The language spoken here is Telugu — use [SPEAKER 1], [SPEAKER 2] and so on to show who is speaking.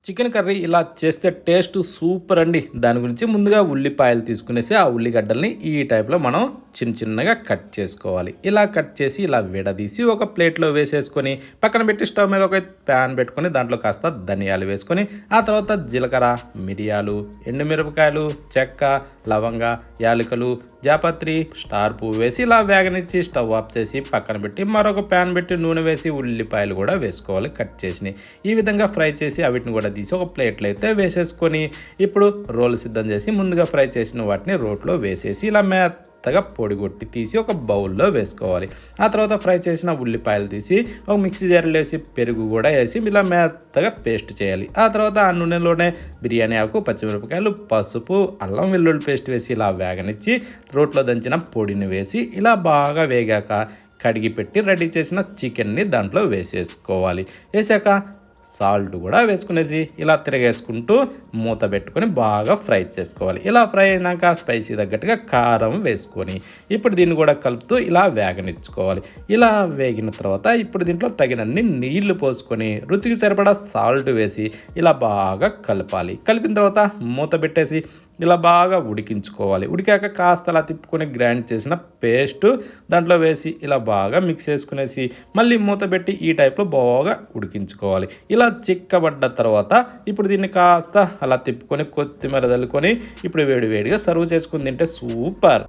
[SPEAKER 1] చికెన్ కర్రీ ఇలా చేస్తే టేస్ట్ సూపర్ అండి. దాని గురించి ముందుగా ఉల్లిపాయలు తీసుకునేసి ఆ ఉల్లిగడ్డల్ని ఈ టైప్లో మనం చిన్న చిన్నగా కట్ చేసుకోవాలి. ఇలా కట్ చేసి ఇలా విడదీసి ఒక ప్లేట్లో వేసేసుకొని పక్కన పెట్టి స్టవ్ మీద ఒక ప్యాన్ పెట్టుకొని దాంట్లో కాస్త ధనియాలు వేసుకొని ఆ తర్వాత జీలకర్ర, మిరియాలు, ఎండుమిరపకాయలు, చెక్క, లవంగ, యాలకులు, జాపత్రి, స్టార్ పువ్వు వేసి ఇలా వేగనిచ్చి స్టవ్ ఆఫ్ చేసి పక్కన పెట్టి మరొక ప్యాన్ పెట్టి నూనె వేసి ఉల్లిపాయలు కూడా వేసుకోవాలి కట్ చేసి. ఈ విధంగా ఫ్రై చేసి వీటిని కూడా తీసి ఒక ప్లేట్లో అయితే వేసేసుకొని ఇప్పుడు రోల్ సిద్ధం చేసి ముందుగా ఫ్రై చేసిన వాటిని రోట్లో వేసేసి ఇలా మెత్తగా పొడిగొట్టి తీసి ఒక బౌల్లో వేసుకోవాలి. ఆ తర్వాత ఫ్రై చేసిన ఉల్లిపాయలు తీసి ఒక మిక్సీ జార్లో వేసి పెరుగు కూడా వేసి ఇలా మెత్తగా పేస్ట్ చేయాలి. ఆ తర్వాత ఆ నూనెలోనే బిర్యానీ ఆకు, పచ్చిమిరపకాయలు, పసుపు, అల్లం వెల్లుల్లి పేస్ట్ వేసి ఇలా వేగనిచ్చి రోట్లో దంచిన పొడిని వేసి ఇలా బాగా వేగాక కడిగి పెట్టి రెడీ చేసిన చికెన్ని దాంట్లో వేసేసుకోవాలి. వేసాక సాల్ట్ కూడా వేసుకునేసి ఇలా తిరగేసుకుంటూ మూత పెట్టుకొని బాగా ఫ్రై చేసుకోవాలి. ఇలా ఫ్రై అయినాక స్పైసీ తగ్గట్టుగా కారం వేసుకొని ఇప్పుడు దీన్ని కూడా కలుపుతూ ఇలా వేగనిచ్చుకోవాలి. ఇలా వేగిన తర్వాత ఇప్పుడు దీంట్లో తగినన్ని నీళ్లు పోసుకొని రుచికి సరిపడా సాల్ట్ వేసి ఇలా బాగా కలపాలి. కలిపిన తర్వాత మూత పెట్టేసి ఇలా బాగా ఉడికించుకోవాలి. ఉడికాక కాస్త అలా తిప్పుకొని గ్రైండ్ చేసిన పేస్ట్ దాంట్లో వేసి ఇలా బాగా మిక్స్ చేసుకునేసి మళ్ళీ మూత పెట్టి ఈ టైప్లో బాగా ఉడికించుకోవాలి. ఇలా చిక్కబడ్డ తర్వాత ఇప్పుడు దీన్ని కాస్త అలా తిప్పుకొని కొత్తిమీర చల్లుకొని ఇప్పుడు వేడివేడిగా సర్వ్ చేసుకుని తింటే సూపర్.